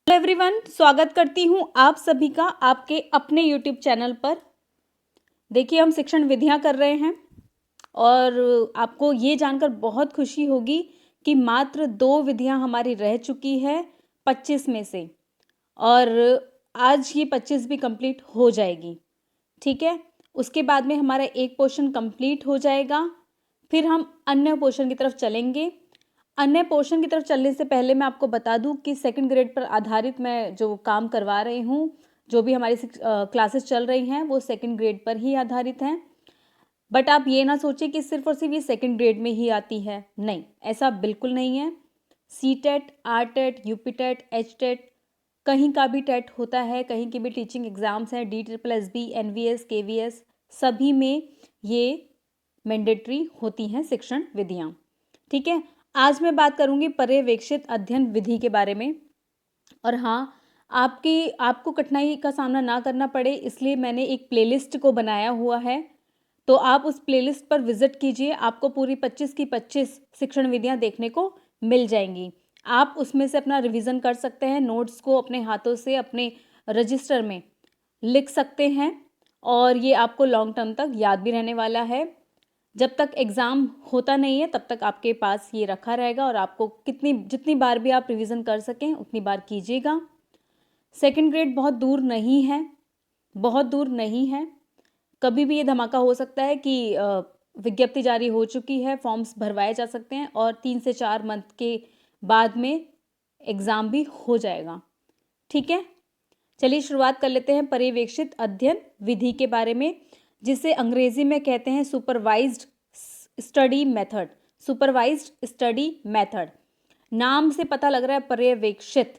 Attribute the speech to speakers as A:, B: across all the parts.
A: Hello everyone, स्वागत करती हूँ आप सभी का आपके अपने यूट्यूब चैनल पर। देखिए, हम शिक्षण विधियाँ कर रहे हैं और आपको ये जानकर बहुत खुशी होगी कि मात्र 2 विधियाँ हमारी रह चुकी है 25 में से, और आज ये 25 भी कंप्लीट हो जाएगी। ठीक है, उसके बाद में हमारा एक पोर्शन कंप्लीट हो जाएगा, फिर हम अन्य पोर्शन की तरफ चलेंगे। अन्य पोर्शन की तरफ चलने से पहले मैं आपको बता दूं कि सेकंड ग्रेड पर आधारित मैं जो काम करवा रही हूं, जो भी हमारी क्लासेस चल रही हैं वो सेकंड ग्रेड पर ही आधारित हैं। बट आप ये ना सोचें कि सिर्फ और सिर्फ ये सेकंड ग्रेड में ही आती है, नहीं, ऐसा बिल्कुल नहीं है। C TET, R TET, UP TET, H TET, कहीं का भी टेट होता है, कहीं की भी टीचिंग एग्जाम्स हैं, DSSB, NVS, KVS, सभी में ये मैंडेटरी होती हैं शिक्षण विधियाँ। ठीक है, आज मैं बात करूंगी पर्यवेक्षित अध्ययन विधि के बारे में। और हाँ, आपको कठिनाई का सामना ना करना पड़े इसलिए मैंने एक प्लेलिस्ट को बनाया हुआ है, तो आप उस प्लेलिस्ट पर विजिट कीजिए। आपको पूरी 25 की 25 शिक्षण विधियाँ देखने को मिल जाएंगी। आप उसमें से अपना रिवीजन कर सकते हैं, नोट्स को अपने हाथों से अपने रजिस्टर में लिख सकते हैं, और ये आपको लॉन्ग टर्म तक याद भी रहने वाला है। जब तक एग्ज़ाम होता नहीं है तब तक आपके पास ये रखा रहेगा, और आपको जितनी बार भी आप रिवीजन कर सकें उतनी बार कीजिएगा। सेकंड ग्रेड बहुत दूर नहीं है, बहुत दूर नहीं है। कभी भी ये धमाका हो सकता है कि विज्ञप्ति जारी हो चुकी है, फॉर्म्स भरवाए जा सकते हैं और 3 से 4 मंथ के बाद में एग्ज़ाम भी हो जाएगा। ठीक है, चलिए शुरुआत कर लेते हैं पर्यवेक्षित अध्ययन विधि के बारे में, जिसे अंग्रेजी में कहते हैं supervised study method. Supervised study method, नाम से पता लग रहा है पर्यवेक्षित,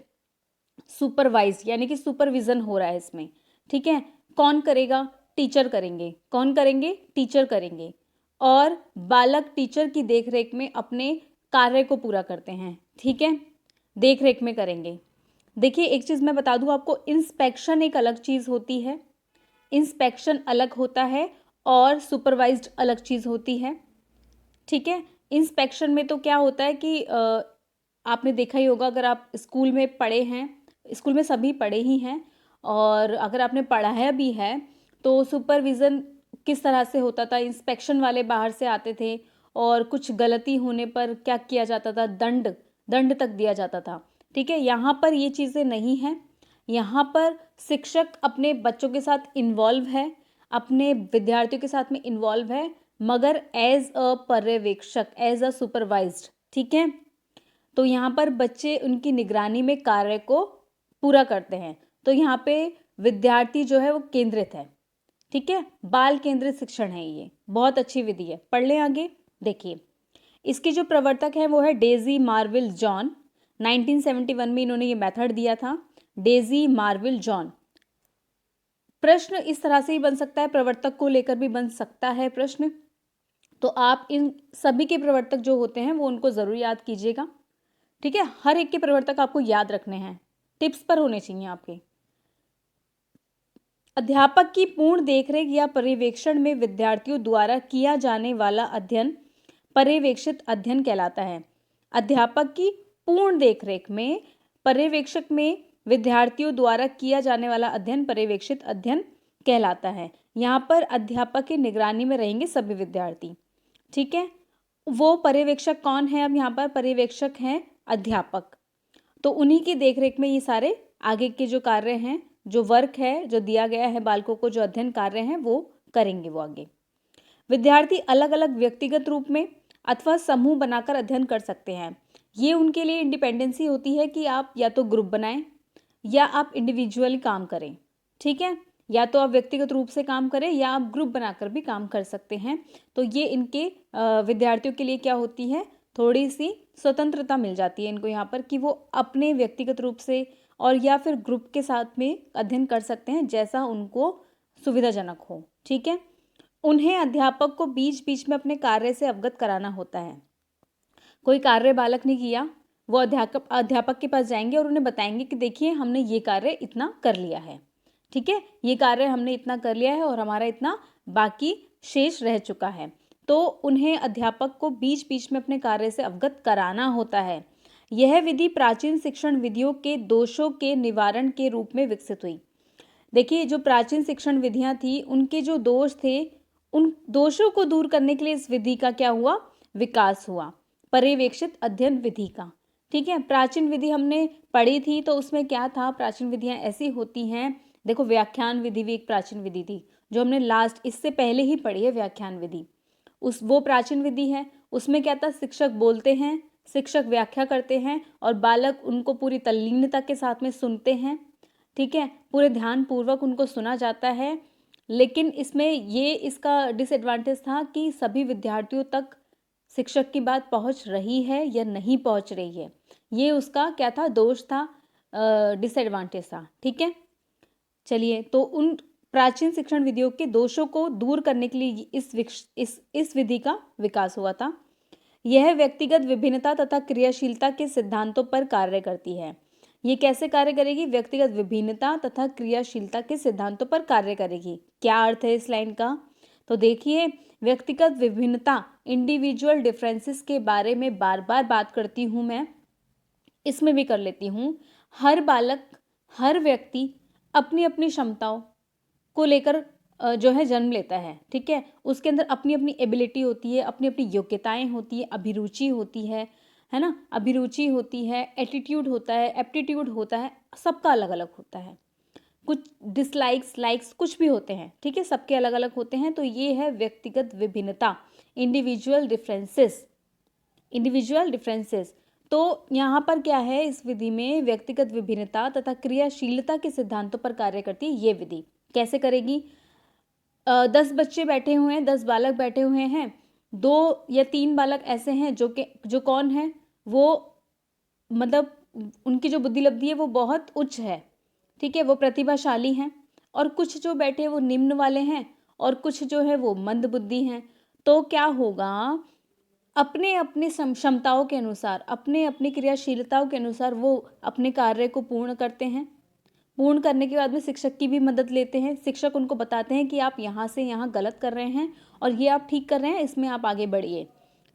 A: सुपरवाइज यानी कि सुपरविजन हो रहा है इसमें। ठीक है, कौन करेगा? टीचर करेंगे। कौन करेंगे? टीचर करेंगे। और बालक टीचर की देखरेख में अपने कार्य को पूरा करते हैं। ठीक है, देखरेख में करेंगे। देखिए, एक चीज़ मैं बता दूं आपको, इंस्पेक्शन एक अलग चीज़ होती है, इंस्पेक्शन अलग होता है और सुपरवाइज्ड अलग चीज़ होती है। ठीक है, इंस्पेक्शन में तो क्या होता है कि आपने देखा ही होगा, अगर आप स्कूल में पढ़े हैं, स्कूल में सभी पढ़े ही हैं, और अगर आपने पढ़ाया भी है तो सुपरविज़न किस तरह से होता था। इंस्पेक्शन वाले बाहर से आते थे और कुछ गलती होने पर क्या किया जाता था, दंड तक दिया जाता था। ठीक है, यहाँ पर ये चीज़ें नहीं हैं। यहाँ पर शिक्षक अपने बच्चों के साथ इन्वॉल्व है, अपने विद्यार्थियों के साथ में इन्वॉल्व है, मगर एज अ पर्यवेक्षक, एज अ सुपरवाइज्ड। ठीक है, तो यहाँ पर बच्चे उनकी निगरानी में कार्य को पूरा करते हैं। तो यहाँ पे विद्यार्थी जो है वो केंद्रित है। ठीक है, बाल केंद्रित शिक्षण है, ये बहुत अच्छी विधि है। पढ़ लें आगे। देखिए, इसकी जो प्रवर्तक है वो है डेजी मार्विल जॉन। 1971 में इन्होंने ये मेथड दिया था, डेजी मार्विल जॉन। प्रश्न इस तरह से ही बन सकता है, प्रवर्तक को लेकर भी बन सकता है प्रश्न, तो आप इन सभी के प्रवर्तक जो होते हैं वो उनको ज़रूर याद कीजिएगा। ठीक है, हर एक के प्रवर्तक आपको याद रखने हैं, टिप्स पर होने चाहिए आपके। अध्यापक की पूर्ण देखरेख या पर्यवेक्षण में विद्यार्थियों द्वारा किया जाने वाला अध्ययन पर्यवेक्षित अध्ययन कहलाता है। अध्यापक की पूर्ण देखरेख में, पर्यवेक्षक में विद्यार्थियों द्वारा किया जाने वाला अध्ययन पर्यवेक्षित अध्ययन कहलाता है। यहाँ पर अध्यापक की निगरानी में रहेंगे सभी विद्यार्थी। ठीक है, वो पर्यवेक्षक कौन है? अब यहाँ पर पर्यवेक्षक हैं अध्यापक, तो उन्हीं की देखरेख में ये सारे आगे के जो कार्य हैं, जो वर्क है, जो दिया गया है बालकों को, जो अध्ययन कार्य हैं वो करेंगे वो आगे। विद्यार्थी अलग अलग व्यक्तिगत रूप में अथवा समूह बनाकर अध्ययन कर सकते हैं। ये उनके लिए इंडिपेंडेंसी होती है कि आप या तो ग्रुप बनाएं या आप इंडिविजुअली काम करें। ठीक है, या तो आप व्यक्तिगत रूप से काम करें या आप ग्रुप बनाकर भी काम कर सकते हैं। तो ये इनके विद्यार्थियों के लिए क्या होती है, थोड़ी सी स्वतंत्रता मिल जाती है इनको यहाँ पर, कि वो अपने व्यक्तिगत रूप से और या फिर ग्रुप के साथ में अध्ययन कर सकते हैं जैसा उनको सुविधाजनक हो। ठीक है, उन्हें अध्यापक को बीच बीच में अपने कार्य से अवगत कराना होता है। कोई कार्य बालक ने किया, वो अध्यापक के पास जाएंगे और उन्हें बताएंगे कि देखिए हमने ये कार्य इतना कर लिया है। ठीक है, ये कार्य हमने इतना कर लिया है और हमारा इतना बाकी शेष रह चुका है। तो उन्हें अध्यापक को बीच बीच में अपने कार्य से अवगत कराना होता है। यह विधि प्राचीन शिक्षण विधियों के दोषों के निवारण के रूप में विकसित हुई। देखिए, जो प्राचीन शिक्षण विधियां थी, उनके जो दोष थे, उन दोषों को दूर करने के लिए इस विधि का क्या हुआ, विकास हुआ, पर्यवेक्षित अध्ययन विधि का। ठीक है, प्राचीन विधि हमने पढ़ी थी, तो उसमें क्या था, प्राचीन विधियां ऐसी होती हैं, देखो व्याख्यान विधि भी एक प्राचीन विधि थी, जो हमने लास्ट इससे पहले ही पढ़ी है, व्याख्यान विधि, वो प्राचीन विधि है। उसमें क्या था, शिक्षक बोलते हैं, शिक्षक व्याख्या करते हैं और बालक उनको पूरी तल्लीनता के साथ में सुनते हैं। ठीक है, पूरे ध्यान पूर्वक उनको सुना जाता है। लेकिन इसमें ये इसका डिसएडवांटेज था कि सभी विद्यार्थियों तक शिक्षक की बात पहुंच रही है या नहीं पहुंच रही है, ये उसका क्या था, दोष था, डिसएडवांटेज था। ठीक है, चलिए, तो उन प्राचीन शिक्षण विधियों के दोषों को दूर करने के लिए इस विधि का विकास हुआ था। यह व्यक्तिगत विभिन्नता तथा क्रियाशीलता के सिद्धांतों पर कार्य करती है। ये कैसे कार्य करेगी, व्यक्तिगत विभिन्नता तथा क्रियाशीलता के सिद्धांतों पर कार्य करेगी। क्या अर्थ है इस लाइन का, तो देखिए, व्यक्तिगत विभिन्नता, इंडिविजुअल डिफरेंसेस के बारे में बार बार बात करती हूँ मैं, इसमें भी कर लेती हूँ। हर बालक, हर व्यक्ति अपनी अपनी क्षमताओं को लेकर जो है जन्म लेता है। ठीक है, उसके अंदर अपनी अपनी एबिलिटी होती है, अपनी अपनी योग्यताएं होती है, अभिरुचि होती है ना, अभिरुचि होती है, एटीट्यूड होता है, एप्टीट्यूड होता है, सबका अलग अलग होता है। कुछ डिसलाइक्स, लाइक्स कुछ भी होते हैं। ठीक है, सबके अलग अलग होते हैं। तो ये है व्यक्तिगत विभिन्नता, इंडिविजुअल डिफरेंसेस, इंडिविजुअल डिफरेंसेस। तो यहाँ पर क्या है, इस विधि में व्यक्तिगत विभिन्नता तथा क्रियाशीलता के सिद्धांतों पर कार्य करती है ये विधि। कैसे करेगी, 10 बच्चे बैठे हुए हैं, 10 बालक बैठे हुए हैं, 2 या 3 बालक ऐसे हैं जो कौन है, वो मतलब उनकी जो बुद्धि लब्धि है वो बहुत उच्च है। ठीक है, वो प्रतिभाशाली हैं, और कुछ जो बैठे हैं वो निम्न वाले हैं, और कुछ जो है वो मंद बुद्धि हैं। तो क्या होगा, अपने अपने क्षमताओं के अनुसार, अपने अपनी क्रियाशीलताओं के अनुसार वो अपने कार्य को पूर्ण करते हैं। पूर्ण करने के बाद में शिक्षक की भी मदद लेते हैं। शिक्षक उनको बताते हैं कि आप यहाँ से यहाँ गलत कर रहे हैं और ये आप ठीक कर रहे हैं, इसमें आप आगे बढ़िए।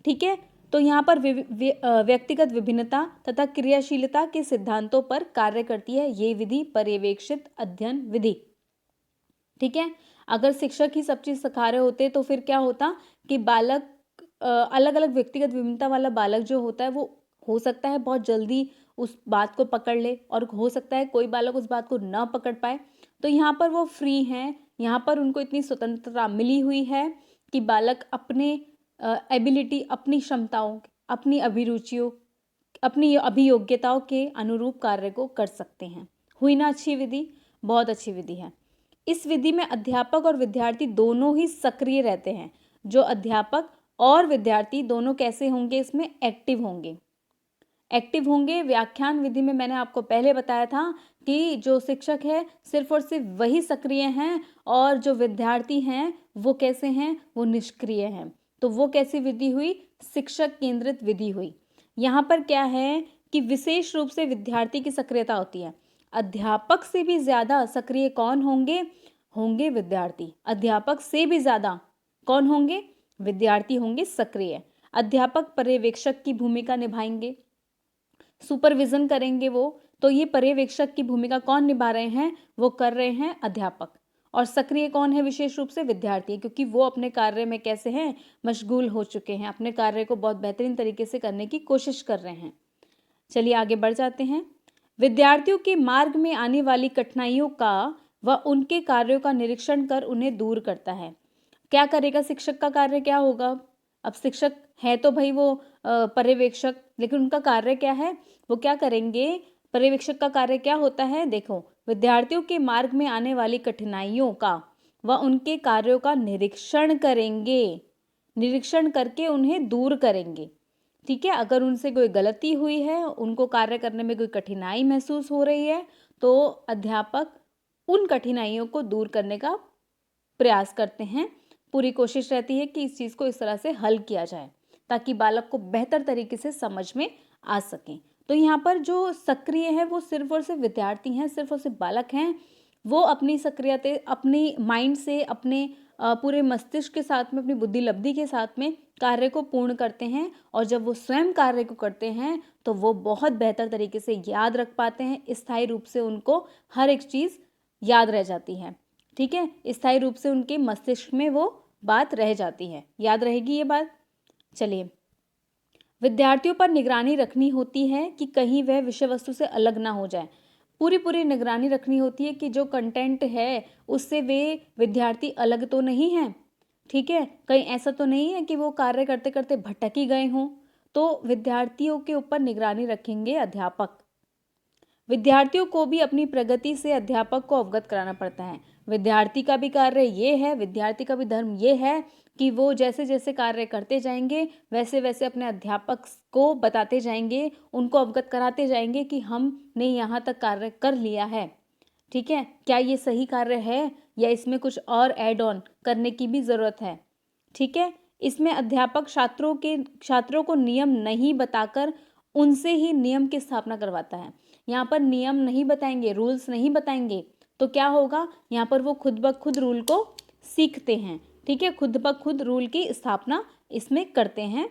A: ठीक है, तो यहाँ पर व्यक्तिगत विभिन्नता तथा क्रियाशीलता के सिद्धांतों पर कार्य करती है ये विधि, पर्यवेक्षित अध्ययन विधि। ठीक है, अगर शिक्षक ही सब चीज़ सिखा रहे होते तो फिर क्या होता कि बालक, अलग अलग व्यक्तिगत विभिन्नता वाला बालक जो होता है वो हो सकता है बहुत जल्दी उस बात को पकड़ ले, और हो सकता है कोई बालक उस बात को ना पकड़ पाए। तो यहाँ पर वो फ्री हैं, यहाँ पर उनको इतनी स्वतंत्रता मिली हुई है कि बालक अपने एबिलिटी, अपनी क्षमताओं, अपनी अभिरुचियों, अपनी अभियोग्यताओं के अनुरूप कार्य को कर सकते हैं। हुई ना अच्छी विधि, बहुत अच्छी विधि है। इस विधि में अध्यापक और विद्यार्थी दोनों ही सक्रिय रहते हैं। जो अध्यापक और विद्यार्थी दोनों कैसे होंगे, इसमें एक्टिव होंगे, एक्टिव होंगे। व्याख्यान विधि में मैंने आपको पहले बताया था कि जो शिक्षक है सिर्फ और सिर्फ वही सक्रिय हैं, और जो विद्यार्थी हैं वो कैसे हैं, वो निष्क्रिय हैं। तो वो कैसी विधि हुई, शिक्षक केंद्रित विधि हुई। यहाँ पर क्या है कि विशेष रूप से विद्यार्थी की सक्रियता होती है। अध्यापक से भी ज्यादा सक्रिय कौन होंगे, होंगे विद्यार्थी। अध्यापक से भी ज्यादा कौन होंगे, विद्यार्थी होंगे सक्रिय। अध्यापक पर्यवेक्षक की भूमिका निभाएंगे, सुपरविजन करेंगे वो। तो ये पर्यवेक्षक की भूमिका कौन निभा रहे हैं, वो कर रहे हैं अध्यापक। और सक्रिय कौन है, विशेष रूप से विद्यार्थी, क्योंकि वो अपने कार्य में कैसे हैं, मशगूल हो चुके हैं, अपने कार्य को बहुत बेहतरीन तरीके से करने की कोशिश कर रहे हैं। चलिए आगे बढ़ जाते हैं। विद्यार्थियों के मार्ग में आने वाली कठिनाइयों का व उनके कार्यों का निरीक्षण कर उन्हें दूर करता है। क्या करेगा शिक्षक का कार्य, क्या होगा, अब शिक्षक है तो भाई वो पर्यवेक्षक, लेकिन उनका कार्य क्या है, वो क्या करेंगे, पर्यवेक्षक का कार्य क्या होता है, देखो, विद्यार्थियों के मार्ग में आने वाली कठिनाइयों का व उनके कार्यों का निरीक्षण करेंगे, निरीक्षण करके उन्हें दूर करेंगे। ठीक है, अगर उनसे कोई गलती हुई है, उनको कार्य करने में कोई कठिनाई महसूस हो रही है, तो अध्यापक उन कठिनाइयों को दूर करने का प्रयास करते हैं। पूरी कोशिश रहती है कि इस चीज़ को इस तरह से हल किया जाए ताकि बालक को बेहतर तरीके से समझ में आ सके। तो यहाँ पर जो सक्रिय है वो सिर्फ और सिर्फ विद्यार्थी हैं, सिर्फ और सिर्फ बालक हैं। वो अपनी सक्रियता, अपनी माइंड से, अपने पूरे मस्तिष्क के साथ में, अपनी बुद्धि लब्धि के साथ में कार्य को पूर्ण करते हैं, और जब वो स्वयं कार्य को करते हैं तो वो बहुत बेहतर तरीके से याद रख पाते हैं, स्थायी रूप से उनको हर एक चीज़ याद रह जाती है। ठीक है, स्थायी रूप से उनके मस्तिष्क में वो बात रह जाती है, याद रहेगी ये बात। चलिए, विद्यार्थियों पर निगरानी रखनी होती है कि कहीं वह विषय वस्तु से अलग ना हो जाए। पूरी निगरानी रखनी होती है कि जो कंटेंट है उससे वे विद्यार्थी अलग तो नहीं हैं। ठीक है, कहीं ऐसा तो नहीं है कि वो कार्य करते करते भटक ही गए हों। तो विद्यार्थियों के ऊपर निगरानी रखेंगे अध्यापक। विद्यार्थियों को भी अपनी प्रगति से अध्यापक को अवगत कराना पड़ता है। विद्यार्थी का भी कार्य ये है, विद्यार्थी का भी धर्म ये है कि वो जैसे जैसे कार्य करते जाएंगे वैसे वैसे अपने अध्यापक को बताते जाएंगे, उनको अवगत कराते जाएंगे कि हमने यहाँ तक कार्य कर लिया है। ठीक है, क्या ये सही कार्य है या इसमें कुछ और ऐड ऑन करने की भी ज़रूरत है। ठीक है, इसमें अध्यापक छात्रों को नियम नहीं बताकर उनसे ही नियम की स्थापना करवाता है। यहाँ पर नियम नहीं बताएंगे, रूल्स नहीं बताएंगे, तो क्या होगा, यहाँ पर वो खुद ब खुद रूल को सीखते हैं। ठीक है, खुद ब खुद रूल की स्थापना इसमें करते हैं।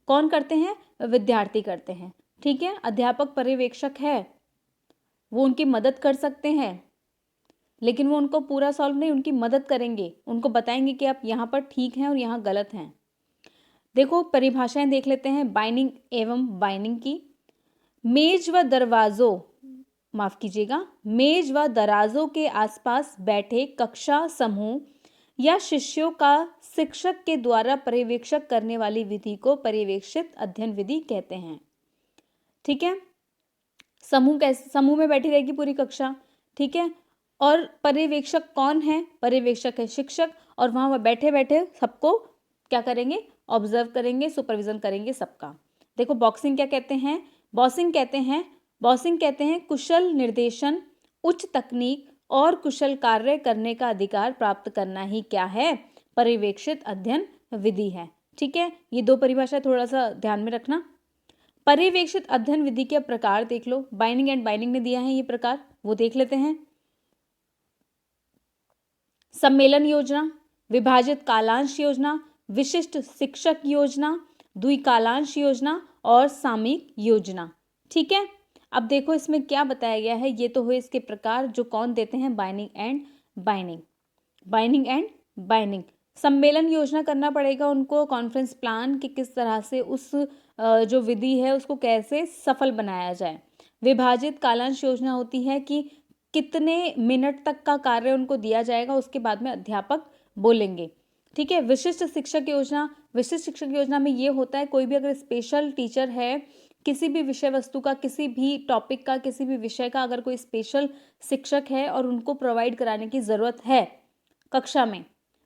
A: कौन करते हैं? विद्यार्थी करते हैं। ठीक है, अध्यापक पर्यवेक्षक है, वो उनकी मदद कर सकते हैं, लेकिन वो उनको पूरा सॉल्व नहीं, उनकी मदद करेंगे, उनको बताएंगे कि आप यहाँ पर ठीक हैं और यहाँ गलत हैं। देखो, परिभाषाएं देख लेते हैं बाइनिंग एवं बाइनिंग की। मेज व दरवाजों, माफ कीजिएगा, मेज व दराजों के आसपास बैठे कक्षा समूह या शिष्यों का शिक्षक के द्वारा पर्यवेक्षक करने वाली विधि को पर्यवेक्षित अध्ययन विधि कहते हैं। ठीक है, समूह में बैठी रहेगी पूरी कक्षा। ठीक है, और पर्यवेक्षक कौन है? पर्यवेक्षक है शिक्षक, और वहां वह बैठे बैठे सबको क्या करेंगे? ऑब्जर्व करेंगे, सुपरविजन करेंगे सबका। देखो, बॉसिंग कहते हैं कुशल निर्देशन, उच्च तकनीक और कुशल कार्य करने का अधिकार प्राप्त करना ही क्या है? पर्यवेक्षित अध्ययन विधि है। ठीक है, ये दो परिभाषा थोड़ा सा ध्यान में रखना। पर्यवेक्षित अध्ययन विधि के प्रकार देख लो, बाइंडिंग एंड बाइंडिंग ने दिया है ये प्रकार, वो देख लेते हैं। सम्मेलन योजना, विभाजित कालांश योजना, विशिष्ट शिक्षक योजना, द्विकालांश योजना और सामयिक योजना। ठीक है, अब देखो इसमें क्या बताया गया है। ये तो हुए इसके प्रकार जो कौन देते हैं? Binding and binding. सम्मेलन योजना करना पड़ेगा उनको, कॉन्फ्रेंस प्लान कि किस तरह से उस जो विधि है उसको कैसे सफल बनाया जाए। विभाजित कालांश योजना होती है कि कितने मिनट तक का कार्य उनको दिया जाएगा, उसके बाद में अध्यापक बोलेंगे। ठीक है, विशिष्ट शिक्षक योजना में ये होता है, कोई भी अगर स्पेशल टीचर है, किसी भी विषय वस्तु का, किसी भी टॉपिक का, किसी भी विषय का अगर कोई स्पेशल शिक्षक है और उनको प्रोवाइड कराने की ज़रूरत है कक्षा में,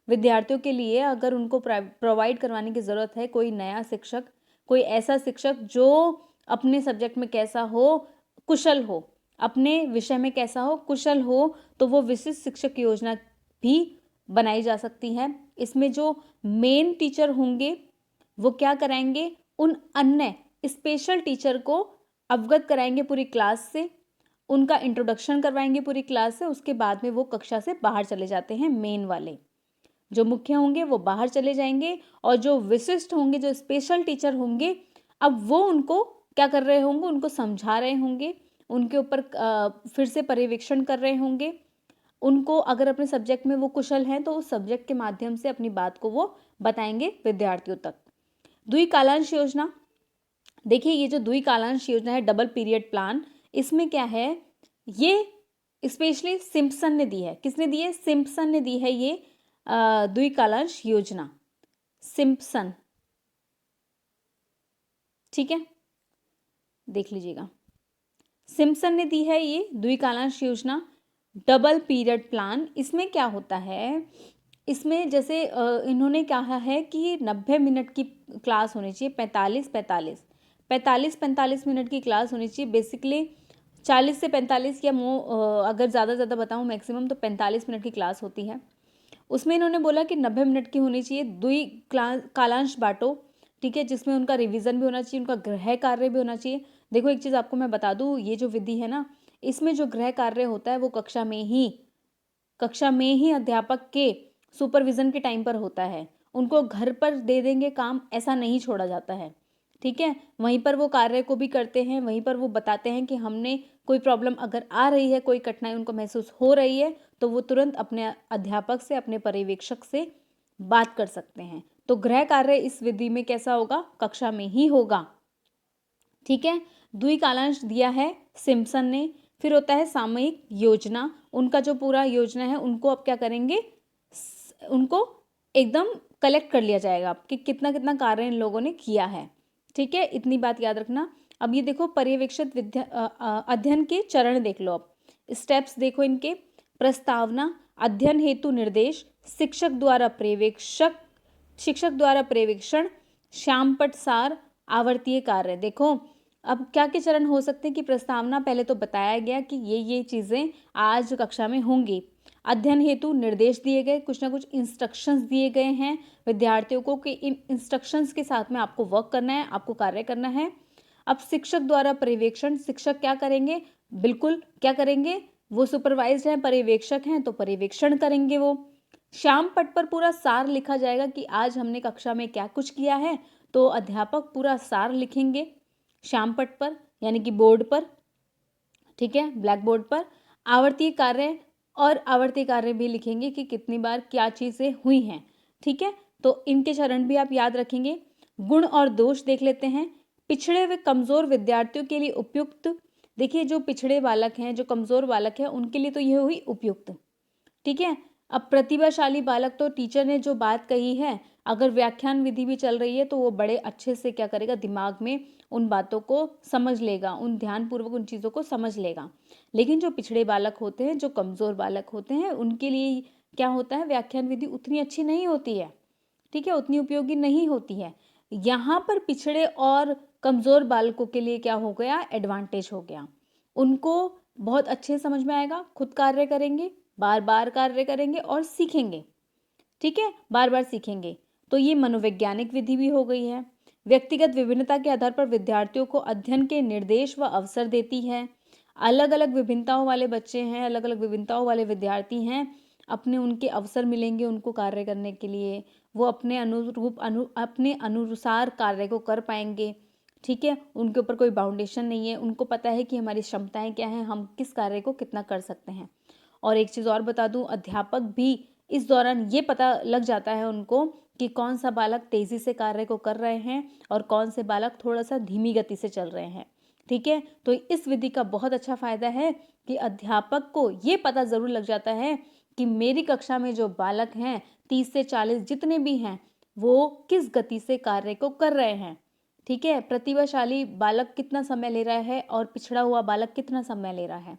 A: विद्यार्थियों के लिए अगर उनको प्रोवाइड करवाने की ज़रूरत है, कोई नया शिक्षक, कोई ऐसा शिक्षक जो अपने सब्जेक्ट में कैसा हो, कुशल हो, अपने विषय में कैसा हो, कुशल हो, तो वो विशिष्ट शिक्षक योजना भी बनाई जा सकती है। इसमें जो मेन टीचर होंगे वो क्या कराएंगे? उन अन्य स्पेशल टीचर को अवगत कराएंगे पूरी क्लास से, उनका इंट्रोडक्शन करवाएंगे पूरी क्लास से, उसके बाद में वो कक्षा से बाहर चले जाते हैं। मेन वाले जो मुख्य होंगे वो बाहर चले जाएंगे, और जो विशिष्ट होंगे, जो स्पेशल टीचर होंगे, अब वो उनको क्या कर रहे होंगे? उनको समझा रहे होंगे, उनके ऊपर फिर से पर्यवेक्षण कर रहे होंगे। उनको अगर अपने सब्जेक्ट में वो कुशल हैं तो उस सब्जेक्ट के माध्यम से अपनी बात को वो बताएंगे विद्यार्थियों तक। द्विकालांश योजना, देखिए ये जो द्विकालांश योजना है, डबल पीरियड प्लान, इसमें क्या है? ये स्पेशली सिम्पसन ने दी है। किसने दी है? सिम्पसन ने दी है ये द्विकालांश योजना, सिम्पसन। ठीक है, देख लीजिएगा, सिम्पसन ने दी है ये द्विकालांश योजना, डबल पीरियड प्लान। इसमें क्या होता है? इसमें जैसे इन्होंने कहा है कि 90 मिनट की क्लास होनी चाहिए, 45 मिनट की क्लास होनी चाहिए। बेसिकली 40 से 45 या अगर ज़्यादा बताऊँ मैक्सिमम तो 45 मिनट की क्लास होती है। उसमें इन्होंने बोला कि 90 मिनट की होनी चाहिए। कालांश बांटो, ठीक है, जिसमें उनका रिवीजन भी होना चाहिए, उनका गृह कार्य भी होना चाहिए। देखो एक चीज़ आपको मैं बता दूँ, ये जो विधि है ना, इसमें जो गृह कार्य होता है वो कक्षा में ही अध्यापक के सुपरविजन के टाइम पर होता है, उनको घर पर दे देंगे काम, ऐसा नहीं छोड़ा जाता है। ठीक है, वहीं पर वो कार्य को भी करते हैं, वहीं पर वो बताते हैं कि हमने कोई प्रॉब्लम अगर आ रही है, कोई कठिनाई उनको महसूस हो रही है, तो वो तुरंत अपने अध्यापक से, अपने पर्यवेक्षक से बात कर सकते हैं। तो गृह कार्य इस विधि में कैसा होगा, कक्षा में ही होगा। ठीक है, द्वि कालांश दिया है सिम्पसन ने। फिर होता है सामयिक योजना, उनका जो पूरा योजना है उनको अब क्या करेंगे, उनको एकदम कलेक्ट कर लिया जाएगा कि कितना कितना कार्य इन लोगों ने किया है। ठीक है, इतनी बात याद रखना। अब ये देखो पर्यवेक्षित अध्ययन के चरण देख लो, अब स्टेप्स देखो इनके। प्रस्तावना, अध्ययन हेतु निर्देश, शिक्षक द्वारा पर्यवेक्षण, श्यामपट्ट सार, आवर्तीय कार्य। देखो अब क्या के चरण हो सकते हैं कि प्रस्तावना पहले तो बताया गया कि ये चीज़ें आज कक्षा में होंगी। अध्ययन हेतु निर्देश दिए गए, कुछ ना कुछ इंस्ट्रक्शंस दिए गए हैं विद्यार्थियों को कि इन इंस्ट्रक्शंस के साथ में आपको वर्क करना है, आपको कार्य करना है। अब शिक्षक द्वारा पर्यवेक्षण, शिक्षक क्या करेंगे, बिल्कुल क्या करेंगे, वो सुपरवाइज्ड हैं, पर्यवेक्षक हैं तो पर्यवेक्षण करेंगे वो। श्याम पट्ट पर पूरा सार लिखा जाएगा कि आज हमने कक्षा में क्या कुछ किया है, तो अध्यापक पूरा सार लिखेंगे श्याम पट्ट पर, यानी कि बोर्ड पर। ठीक है, ब्लैक बोर्ड पर। आवर्तीय कार्य, और आवर्तीय कार्य भी लिखेंगे कि कितनी बार क्या चीज़ें हुई हैं। ठीक है, तो इनके चरण भी आप याद रखेंगे। गुण और दोष देख लेते हैं। पिछड़े व कमज़ोर विद्यार्थियों के लिए उपयुक्त, देखिए जो पिछड़े बालक हैं, जो कमज़ोर बालक हैं, उनके लिए तो यह हुई उपयुक्त। ठीक है, अब प्रतिभाशाली बालक, तो टीचर ने जो बात कही है, अगर व्याख्यान विधि भी चल रही है तो वो बड़े अच्छे से क्या करेगा, दिमाग में उन बातों को समझ लेगा, उन ध्यानपूर्वक उन चीज़ों को समझ लेगा। लेकिन जो पिछड़े बालक होते हैं, जो कमज़ोर बालक होते हैं, उनके लिए क्या होता है, व्याख्यान विधि उतनी अच्छी नहीं होती है। ठीक है, उतनी उपयोगी नहीं होती है। यहाँ पर पिछड़े और कमज़ोर बालकों के लिए क्या हो गया, एडवांटेज हो गया। उनको बहुत अच्छे समझ में आएगा, खुद कार्य करेंगे, बार बार कार्य करेंगे और सीखेंगे। ठीक है, बार बार सीखेंगे। तो ये मनोवैज्ञानिक विधि भी हो गई है। व्यक्तिगत विभिन्नता के आधार पर विद्यार्थियों को अध्ययन के निर्देश व अवसर देती है। अलग अलग विभिन्नताओं वाले बच्चे हैं, अलग अलग विभिन्नताओं वाले विद्यार्थी हैं, अपने उनके अवसर मिलेंगे उनको कार्य करने के लिए, वो अपने अनुरूप अपने अनुसार कार्य को कर पाएंगे। ठीक है, उनके ऊपर कोई बाउंडेशन नहीं है, उनको पता है कि हमारी क्षमताएं क्या हैं, हम किस कार्य को कितना कर सकते हैं। और एक चीज़ और बता दूं, अध्यापक भी इस दौरान ये पता लग जाता है उनको कि कौन सा बालक तेज़ी से कार्य को कर रहे हैं और कौन से बालक थोड़ा सा धीमी गति से चल रहे हैं। ठीक है, तो इस विधि का बहुत अच्छा फायदा है कि अध्यापक को ये पता ज़रूर लग जाता है कि मेरी कक्षा में जो बालक हैं 30 से 40 जितने भी हैं, वो किस गति से कार्य को कर रहे हैं। ठीक है, प्रतिभाशाली बालक कितना समय ले रहा है और पिछड़ा हुआ बालक कितना समय ले रहा है,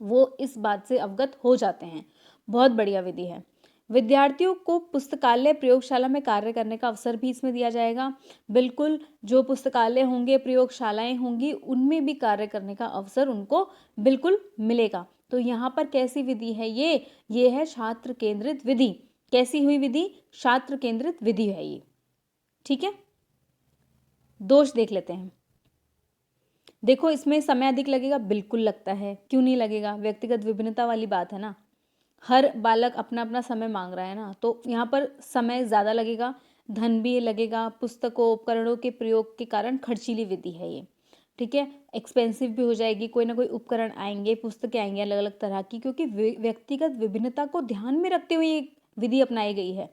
A: वो इस बात से अवगत हो जाते हैं। बहुत बढ़िया विधि है। विद्यार्थियों को पुस्तकालय प्रयोगशाला में कार्य करने का अवसर भी इसमें दिया जाएगा। बिल्कुल, जो पुस्तकालय होंगे, प्रयोगशालाएं होंगी, उनमें भी कार्य करने का अवसर उनको बिल्कुल मिलेगा। तो यहाँ पर कैसी विधि है, ये है छात्र केंद्रित विधि। कैसी हुई विधि, छात्र केंद्रित विधि है ये। ठीक है, दोष देख लेते हैं। देखो इसमें समय अधिक लगेगा, बिल्कुल लगता है, क्यों नहीं लगेगा, व्यक्तिगत विभिन्नता वाली बात है ना, हर बालक अपना अपना समय मांग रहा है ना, तो यहाँ पर समय ज़्यादा लगेगा, धन भी लगेगा, पुस्तकों उपकरणों के प्रयोग के कारण खर्चीली विधि है ये। ठीक है, एक्सपेंसिव भी हो जाएगी, कोई ना कोई उपकरण आएंगे, पुस्तकें आएंगी अलग अलग तरह की, क्योंकि व्यक्तिगत विभिन्नता को ध्यान में रखते हुए ये विधि अपनाई गई है।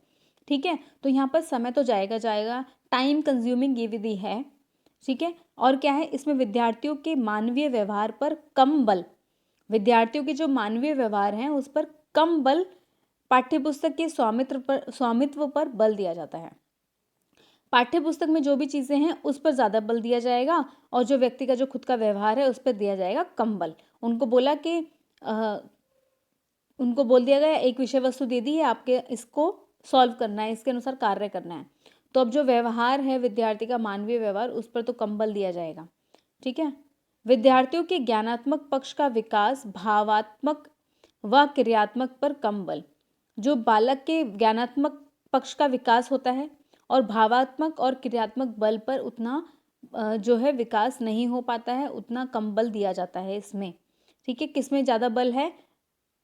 A: ठीक है, तो यहाँ पर समय तो जाएगा, टाइम कंज्यूमिंग ये विधि है। ठीक है, और क्या है, इसमें विद्यार्थियों के मानवीय व्यवहार पर कम बल, विद्यार्थियों के जो मानवीय व्यवहार हैं उस पर कम बल, पाठ्यपुस्तक के स्वामित्व पर बल दिया जाता है। पाठ्यपुस्तक में जो भी चीज़ें हैं उस पर ज़्यादा बल दिया जाएगा और जो व्यक्ति का जो खुद का व्यवहार है उस पर दिया जाएगा कम बल। उनको बोला कि उनको बोल दिया गया एक विषय वस्तु दे दी है, आपके इसको सॉल्व करना है, इसके अनुसार कार्य करना है। तो अब जो व्यवहार है विद्यार्थी का, मानवीय व्यवहार, उस पर तो कम बल दिया जाएगा। ठीक है, विद्यार्थियों के ज्ञानात्मक पक्ष का विकास भावात्मक व क्रियात्मक पर कम बल, जो बालक के ज्ञानात्मक पक्ष का विकास होता है और भावात्मक और क्रियात्मक बल पर उतना जो है विकास नहीं हो पाता है, उतना कम बल दिया जाता है इसमें। ठीक है, किसमें ज़्यादा बल है,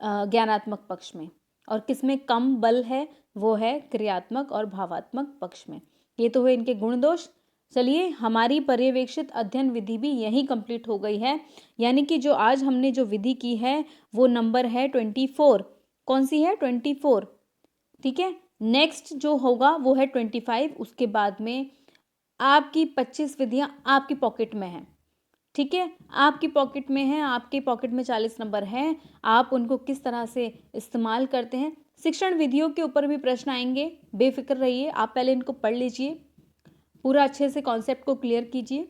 A: ज्ञानात्मक पक्ष में, और किस में कम बल है, वो है क्रियात्मक और भावात्मक पक्ष में। ये तो हुए इनके गुण दोष। चलिए, हमारी पर्यवेक्षित अध्ययन विधि भी यहीं कंप्लीट हो गई है। यानी कि जो आज हमने जो विधि की है वो नंबर है 24। कौन सी है? 24। ठीक है। नेक्स्ट जो होगा वो है 25। उसके बाद में आपकी 25 विधियां आपकी पॉकेट में हैं। ठीक है, आपकी पॉकेट में है, आपके पॉकेट में 40 नंबर हैं। आप उनको किस तरह से इस्तेमाल करते हैं, शिक्षण विधियों के ऊपर भी प्रश्न आएंगे। बेफिक्र रहिए, आप पहले इनको पढ़ लीजिए, पूरा अच्छे से कॉन्सेप्ट को क्लियर कीजिए,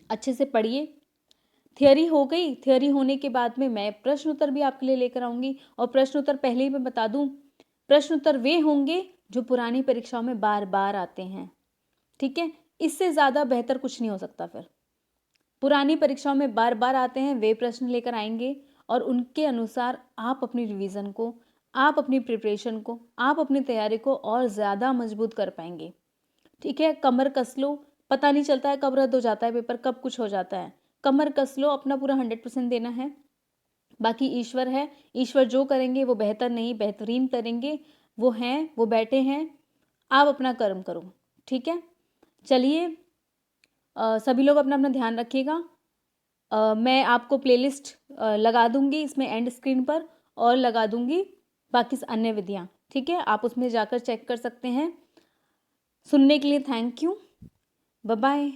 A: अच्छे से पढ़िए। थियोरी हो गई। थियोरी होने के बाद में मैं प्रश्न उत्तर भी आपके लिए लेकर आऊंगी। और प्रश्न उत्तर पहले ही मैं बता दूं, प्रश्न उत्तर वे होंगे जो पुरानी परीक्षाओं में बार बार आते हैं। ठीक है, इससे ज़्यादा बेहतर कुछ नहीं हो सकता। फिर पुरानी परीक्षाओं में बार बार आते हैं वे प्रश्न लेकर आएंगे और उनके अनुसार आप अपनी रिवीजन को, आप अपनी प्रिपरेशन को, आप अपनी तैयारी को और ज़्यादा मजबूत कर पाएंगे। ठीक है, कमर कस लो, पता नहीं चलता है कब रद्द हो जाता है पेपर, कब कुछ हो जाता है। कमर कस लो, अपना पूरा 100% देना है। बाकी ईश्वर है, ईश्वर जो करेंगे वो बेहतर नहीं बेहतरीन करेंगे। वो हैं, वो बैठे हैं, आप अपना कर्म करो। ठीक है, चलिए, सभी लोग अपना अपना ध्यान रखिएगा। मैं आपको प्लेलिस्ट लगा दूंगी इसमें एंड स्क्रीन पर, और लगा दूंगी बाकी अन्य विधियां। ठीक है, आप उसमें जाकर चेक कर सकते हैं। सुनने के लिए थैंक यू। Bye bye.